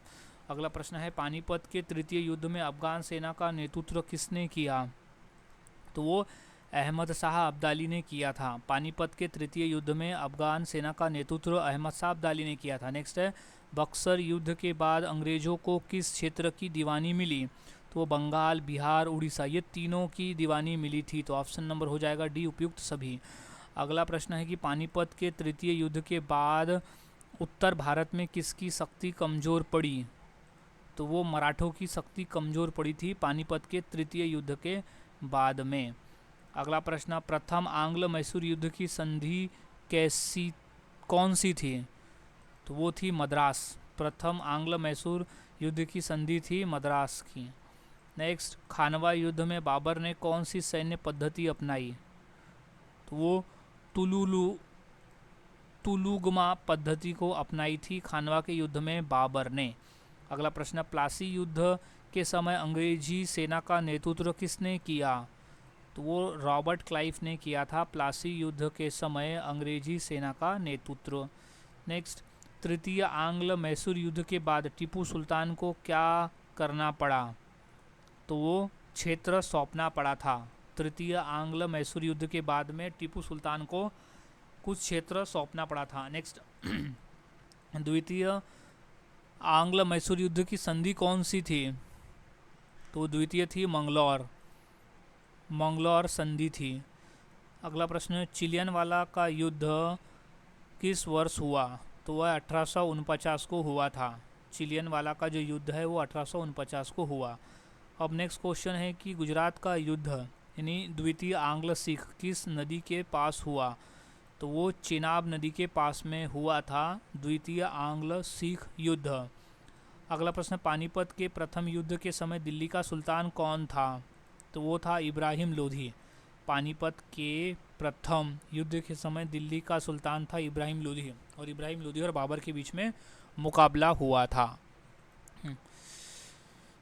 अगला प्रश्न है पानीपत के तृतीय युद्ध में अफगान सेना का नेतृत्व किसने किया? तो वो अहमद शाह अब्दाली ने किया था। पानीपत के तृतीय युद्ध में अफगान सेना का नेतृत्व अहमद शाह अब्दाली ने किया था। नेक्स्ट है बक्सर युद्ध के बाद अंग्रेजों को किस क्षेत्र की दीवानी मिली? तो वो बंगाल, बिहार, उड़ीसा, ये तीनों की दीवानी मिली थी। तो ऑप्शन नंबर हो जाएगा डी, उपयुक्त सभी। अगला प्रश्न है कि पानीपत के तृतीय युद्ध के बाद उत्तर भारत में किसकी शक्ति कमज़ोर पड़ी? तो वो मराठों की शक्ति कमज़ोर पड़ी थी पानीपत के तृतीय युद्ध के बाद में। अगला प्रश्न, प्रथम आंग्ल मैसूर युद्ध की संधि कौन सी थी? तो वो थी मद्रास। प्रथम आंग्ल मैसूर युद्ध की संधि थी मद्रास की। नेक्स्ट, खानवा युद्ध में बाबर ने कौन सी सैन्य पद्धति अपनाई? तो वो तुलुगमा पद्धति को अपनाई थी खानवा के युद्ध में बाबर ने। अगला प्रश्न, प्लासी युद्ध के समय अंग्रेजी सेना का नेतृत्व किसने किया? तो वो रॉबर्ट क्लाइव ने किया था प्लासी युद्ध के समय अंग्रेजी सेना का नेतृत्व। नेक्स्ट, तृतीय आंग्ल मैसूर युद्ध के बाद टीपू सुल्तान को क्या करना पड़ा? तो वो क्षेत्र सौंपना पड़ा था। तृतीय आंग्ल मैसूर युद्ध के बाद में टीपू सुल्तान को कुछ क्षेत्र सौंपना पड़ा था। नेक्स्ट, द्वितीय आंग्ल मैसूर युद्ध की संधि कौन सी थी? तो द्वितीय थी मंगलौर संधि थी। अगला प्रश्न, चिलियनवाला का युद्ध किस वर्ष हुआ? तो वह 1849 को हुआ था। चिलियनवाला का जो युद्ध है वो 1849 को हुआ। अब नेक्स्ट क्वेश्चन है कि गुजरात का युद्ध यानी द्वितीय आंग्ल सिख किस नदी के पास हुआ? तो वो चेनाब नदी के पास में हुआ था द्वितीय आंग्ल सिख युद्ध। अगला प्रश्न, पानीपत के प्रथम युद्ध के समय दिल्ली का सुल्तान कौन था? तो वो था इब्राहिम लोधी। पानीपत के प्रथम युद्ध के समय दिल्ली का सुल्तान था इब्राहिम लोधी, और इब्राहिम लोधी और बाबर के बीच में मुकाबला हुआ था।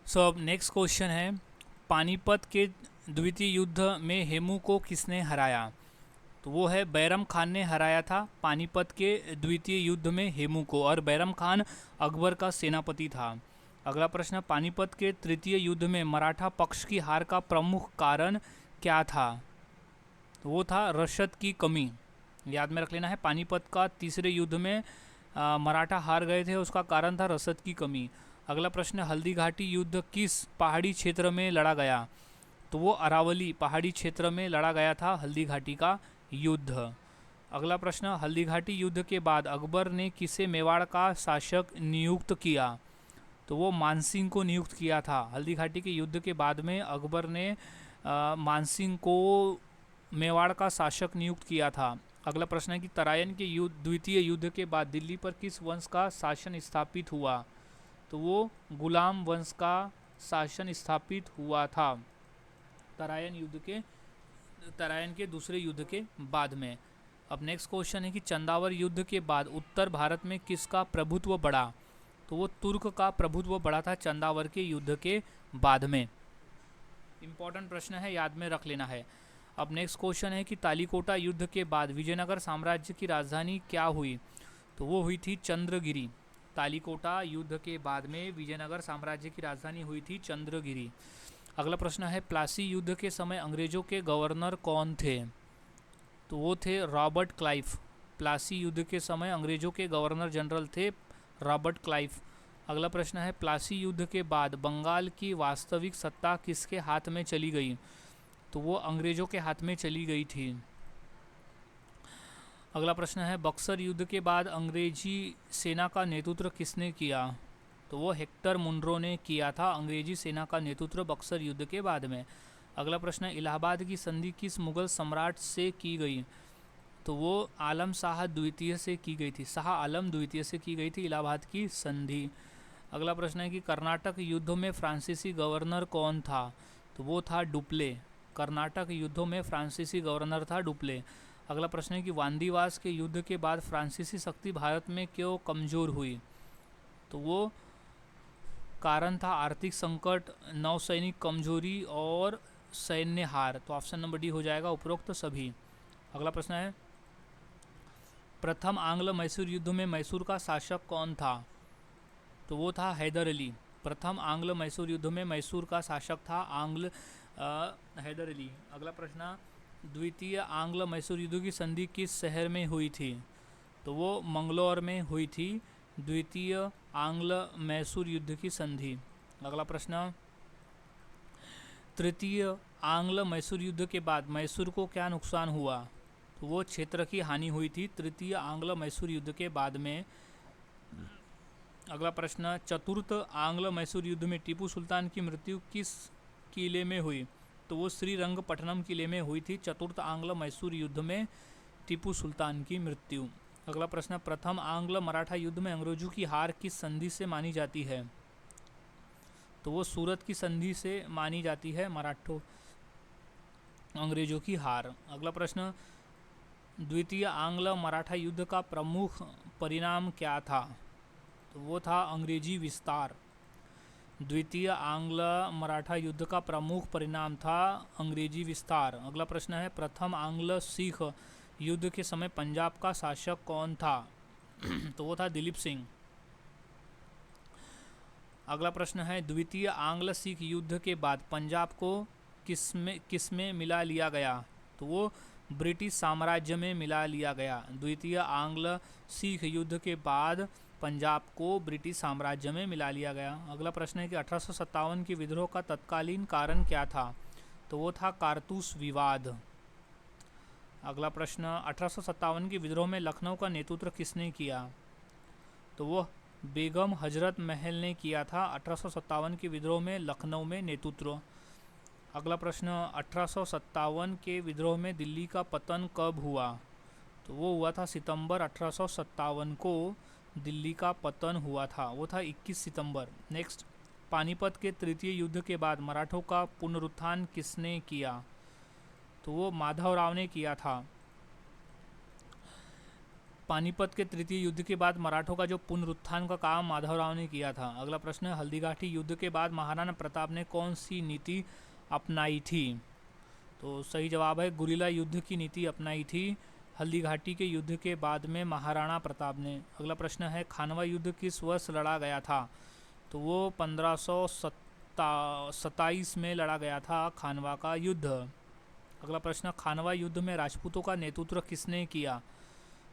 सो अब नेक्स्ट क्वेश्चन है, पानीपत के द्वितीय युद्ध में हेमू को किसने हराया? तो वो है बैरम खान ने हराया था पानीपत के द्वितीय युद्ध में हेमू को, और बैरम खान अकबर का सेनापति था। अगला प्रश्न, पानीपत के तृतीय युद्ध में मराठा पक्ष की हार का प्रमुख कारण क्या था? तो वो था रसद की कमी। याद में रख लेना है, पानीपत का तीसरे युद्ध में मराठा हार गए थे, उसका कारण था रसद की कमी। अगला प्रश्न, हल्दी घाटी युद्ध किस पहाड़ी क्षेत्र में लड़ा गया? तो वो अरावली पहाड़ी क्षेत्र में लड़ा गया था हल्दी घाटी का युद्ध। अगला प्रश्न, हल्दी घाटी युद्ध के बाद अकबर ने किसे मेवाड़ का शासक नियुक्त किया? तो वो मानसिंह को नियुक्त किया था। हल्दी घाटी के युद्ध के बाद में अकबर ने मानसिंह को मेवाड़ का शासक नियुक्त किया था। अगला प्रश्न है कि तराइन के द्वितीय युद्ध के बाद दिल्ली पर किस वंश का शासन स्थापित हुआ? तो वो गुलाम वंश का शासन स्थापित हुआ था तराइन के दूसरे युद्ध के बाद में। अब नेक्स्ट क्वेश्चन है कि चंदावर युद्ध के बाद उत्तर भारत में किसका प्रभुत्व बढ़ा? तो वो तुर्क का प्रभुत्व बढ़ा था चंदावर के युद्ध के बाद में। इंपॉर्टेंट प्रश्न है, याद में रख लेना है। अब नेक्स्ट क्वेश्चन है कि तालीकोटा युद्ध के बाद विजयनगर साम्राज्य की राजधानी क्या हुई? तो वो हुई थी चंद्रगिरी। तालीकोटा युद्ध के बाद में विजयनगर साम्राज्य की राजधानी हुई थी चंद्रगिरी। अगला प्रश्न है, प्लासी युद्ध के समय अंग्रेजों के गवर्नर कौन थे? तो वो थे रॉबर्ट क्लाइव। प्लासी युद्ध के समय अंग्रेजों के गवर्नर जनरल थे रॉबर्ट क्लाइव। अगला प्रश्न है, प्लासी युद्ध के बाद बंगाल की वास्तविक सत्ता किसके हाथ में चली गई? तो वो अंग्रेजों के हाथ में चली गई थी। अगला प्रश्न है, बक्सर युद्ध के बाद अंग्रेजी सेना का नेतृत्व किसने किया? तो वो हेक्टर मुनरो ने किया था अंग्रेजी सेना का नेतृत्व बक्सर युद्ध के बाद में। अगला प्रश्न है, इलाहाबाद की संधि किस मुगल सम्राट से की गई? तो वो आलम शाह द्वितीय से की गई थी। शाह आलम द्वितीय से की गई थी इलाहाबाद की संधि। अगला प्रश्न है कि कर्नाटक युद्धों में फ्रांसीसी गवर्नर कौन था? तो वो था डुप्ले। कर्नाटक युद्धों में फ्रांसीसी गवर्नर था डुप्ले। अगला प्रश्न है कि वांदीवास के युद्ध के बाद फ्रांसीसी शक्ति भारत में क्यों कमज़ोर हुई? तो वो कारण था आर्थिक संकट, नौसैनिक कमजोरी और सैन्य हार। तो ऑप्शन नंबर डी हो जाएगा उपरोक्त सभी। अगला प्रश्न है, प्रथम आंग्ल मैसूर युद्ध में मैसूर का शासक कौन था? तो वो था हैदर अली। प्रथम आंग्ल मैसूर युद्ध में मैसूर का शासक था हैदर अली। अगला प्रश्न, द्वितीय आंग्ल मैसूर युद्ध की संधि किस शहर में हुई थी? तो वो मंगलौर में हुई थी द्वितीय आंग्ल मैसूर युद्ध की संधि। अगला प्रश्न, तृतीय आंग्ल मैसूर युद्ध के बाद मैसूर को क्या नुकसान हुआ? तो वो क्षेत्र की हानि हुई थी तृतीय आंग्ल मैसूर युद्ध के बाद में। अगला प्रश्न, चतुर्थ आंग्ल मैसूर युद्ध में टीपू सुल्तान की मृत्यु किस किले में हुई? तो वो श्रीरंगपट्टनम किले में हुई थी चतुर्थ आंग्ल मैसूर युद्ध में टीपू सुल्तान की मृत्यु। अगला प्रश्न, प्रथम आंग्ल मराठा युद्ध में अंग्रेजों की हार किस संधि से मानी जाती है? तो वो सूरत की संधि से मानी जाती है मराठों अंग्रेजों की हार। अगला प्रश्न, द्वितीय आंग्ल मराठा युद्ध का प्रमुख परिणाम क्या था? तो वो था अंग्रेजी विस्तार। द्वितीय आंग्ल मराठा युद्ध का प्रमुख परिणाम था अंग्रेजी विस्तार। अगला प्रश्न है, प्रथम आंग्ल सिख युद्ध के समय पंजाब का शासक कौन था? तो वो था दिलीप सिंह। अगला प्रश्न है, द्वितीय आंग्ल सिख युद्ध के बाद पंजाब को किसमें मिला लिया गया? तो वो ब्रिटिश साम्राज्य में मिला लिया गया। द्वितीय आंग्ल सिख युद्ध के बाद पंजाब को ब्रिटिश साम्राज्य में मिला लिया गया। अगला प्रश्न है कि 1857 के विद्रोह का तत्कालीन कारण क्या था? तो वो था कारतूस विवाद। अगला प्रश्न, 1857 के विद्रोह में लखनऊ का नेतृत्व किसने किया? तो वो बेगम हजरत महल ने किया था 1857 के विद्रोह में लखनऊ में नेतृत्व। अगला प्रश्न, 1857 के विद्रोह में दिल्ली का पतन कब हुआ? तो वो हुआ था सितंबर 1857 को दिल्ली का पतन हुआ था, वो था 21 सितंबर। नेक्स्ट, पानीपत के तृतीय युद्ध के बाद मराठों का पुनरुत्थान किसने किया? तो वो माधवराव ने किया था। पानीपत के तृतीय युद्ध के बाद मराठों का जो पुनरुत्थान का काम माधवराव ने किया था। अगला प्रश्न है, हल्दीघाटी युद्ध के बाद महाराणा प्रताप ने कौन सी नीति अपनाई थी? तो सही जवाब है गुरिल्ला युद्ध की नीति अपनाई थी हल्दीघाटी के युद्ध के बाद में महाराणा प्रताप ने। अगला प्रश्न है, खानवा युद्ध किस वर्ष लड़ा गया था? तो वो 1527 में लड़ा गया था खानवा का युद्ध। अगला प्रश्न, खानवा युद्ध में राजपूतों का नेतृत्व किसने किया?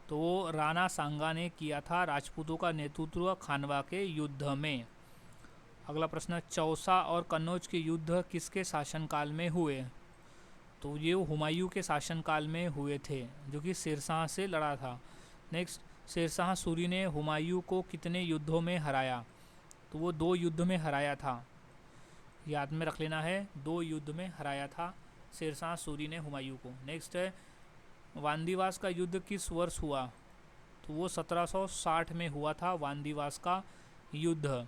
तो वो राणा सांगा ने किया था राजपूतों का नेतृत्व खानवा के युद्ध में। अगला प्रश्न, चौसा और कन्नौज के युद्ध किसके शासनकाल में हुए? तो ये हुमायूं के शासनकाल में हुए थे, जो कि शेरशाह से लड़ा था। नेक्स्ट, शेरशाह सूरी ने हुमायूं को कितने युद्धों में हराया? तो वो 2 युद्ध में हराया था, याद में रख लेना है, 2 युद्ध में हराया था शेरशाह सूरी ने हुमायूं को। नेक्स्ट है, वांदीवास का युद्ध किस वर्ष हुआ? तो वो 1760 में हुआ था वांदीवास का युद्ध।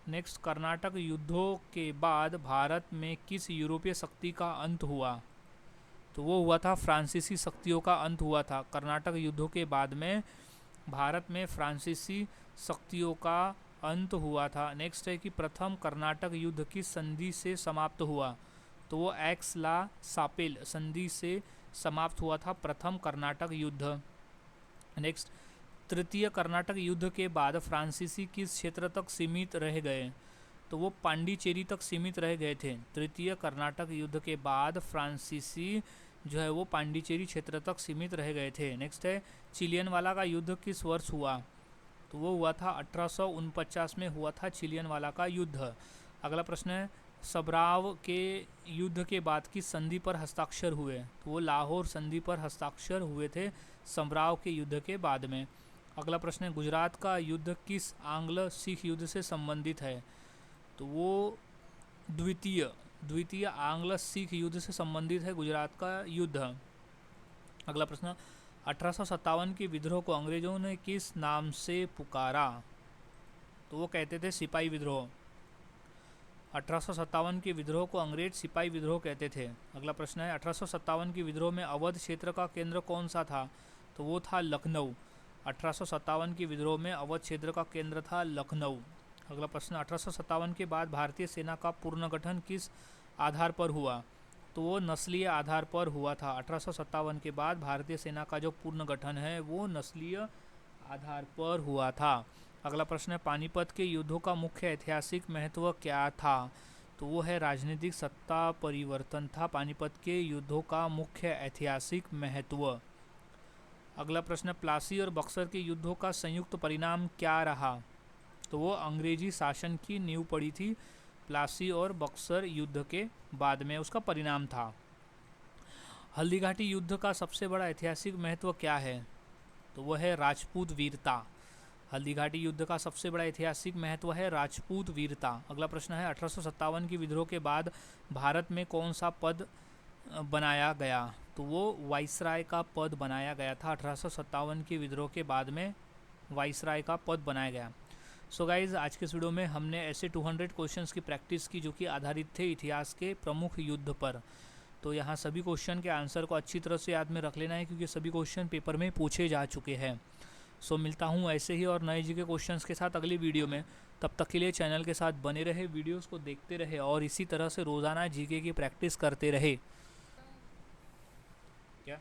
नेक्स्ट, कर्नाटक युद्धों के बाद भारत में किस यूरोपीय शक्ति का अंत हुआ? तो वो हुआ था फ्रांसीसी शक्तियों का अंत हुआ था। कर्नाटक युद्धों के बाद में भारत में फ्रांसीसी शक्तियों का अंत हुआ था। नेक्स्ट है कि प्रथम कर्नाटक युद्ध किस संधि से समाप्त हुआ? तो वो एक्स ला सापेल संधि से समाप्त हुआ था प्रथम कर्नाटक युद्ध। नेक्स्ट, तृतीय कर्नाटक युद्ध के बाद फ्रांसीसी किस क्षेत्र तक सीमित रह गए? तो वो पांडिचेरी तक सीमित रह गए थे। तृतीय कर्नाटक युद्ध के बाद फ्रांसीसी जो है वो पांडिचेरी क्षेत्र तक सीमित रह गए थे। नेक्स्ट है, चिलियनवाला का युद्ध किस वर्ष हुआ? तो वो हुआ था 1849 में हुआ था चिलियनवाला का युद्ध। अगला प्रश्न है, सबराव के युद्ध के बाद किस संधि पर हस्ताक्षर हुए? तो वो लाहौर संधि पर हस्ताक्षर हुए थे समराव के युद्ध के बाद में। अगला प्रश्न है, गुजरात का युद्ध किस आंग्ल सिख युद्ध से संबंधित है? तो वो द्वितीय आंग्ल सिख युद्ध से संबंधित है गुजरात का युद्ध। अगला प्रश्न, 1857 के विद्रोह को अंग्रेजों ने किस नाम से पुकारा? तो वो कहते थे सिपाही विद्रोह। 1857 के विद्रोह को अंग्रेज सिपाही विद्रोह कहते थे। अगला प्रश्न है, 1857 के विद्रोह में अवध क्षेत्र का केंद्र कौन सा था? तो वो था लखनऊ। 1857 के विद्रोह में अवध क्षेत्र का केंद्र था लखनऊ। अगला प्रश्न, 1857 के बाद भारतीय सेना का पुनर्गठन किस आधार पर हुआ? तो वो नस्लीय आधार पर हुआ था। 1857 के बाद भारतीय सेना का जो पूर्ण गठन है वो नस्लीय आधार पर हुआ था। अगला प्रश्न है, पानीपत के युद्धों का मुख्य ऐतिहासिक महत्व क्या था? तो वो है राजनीतिक सत्ता परिवर्तन था पानीपत के युद्धों का मुख्य ऐतिहासिक महत्व। अगला प्रश्न है, प्लासी और बक्सर के युद्धों का संयुक्त परिणाम क्या रहा? तो वो अंग्रेजी शासन की नींव पड़ी थी प्लासी और बक्सर युद्ध के बाद में, उसका परिणाम था। हल्दीघाटी युद्ध का सबसे बड़ा ऐतिहासिक महत्व क्या है? तो वह है राजपूत वीरता। हल्दीघाटी युद्ध का सबसे बड़ा ऐतिहासिक महत्व है राजपूत वीरता। अगला प्रश्न है, 1857 की विद्रोह के बाद भारत में कौन सा पद बनाया गया? तो वो वाइसराय का पद बनाया गया था। 1857 के विद्रोह के बाद में वाइसराय का पद बनाया गया। सो गाइज, आज के इस वीडियो में हमने ऐसे 200 क्वेश्चंस की प्रैक्टिस की जो कि आधारित थे इतिहास के प्रमुख युद्ध पर। तो यहाँ सभी क्वेश्चन के आंसर को अच्छी तरह से याद में रख लेना है क्योंकि सभी क्वेश्चन पेपर में पूछे जा चुके हैं। सो मिलता हूँ ऐसे ही और नए जीके क्वेश्चंस के साथ अगली वीडियो में। तब तक के लिए चैनल के साथ बने रहे, वीडियोस को देखते रहे और इसी तरह से रोज़ाना जीके की प्रैक्टिस करते रहे। क्या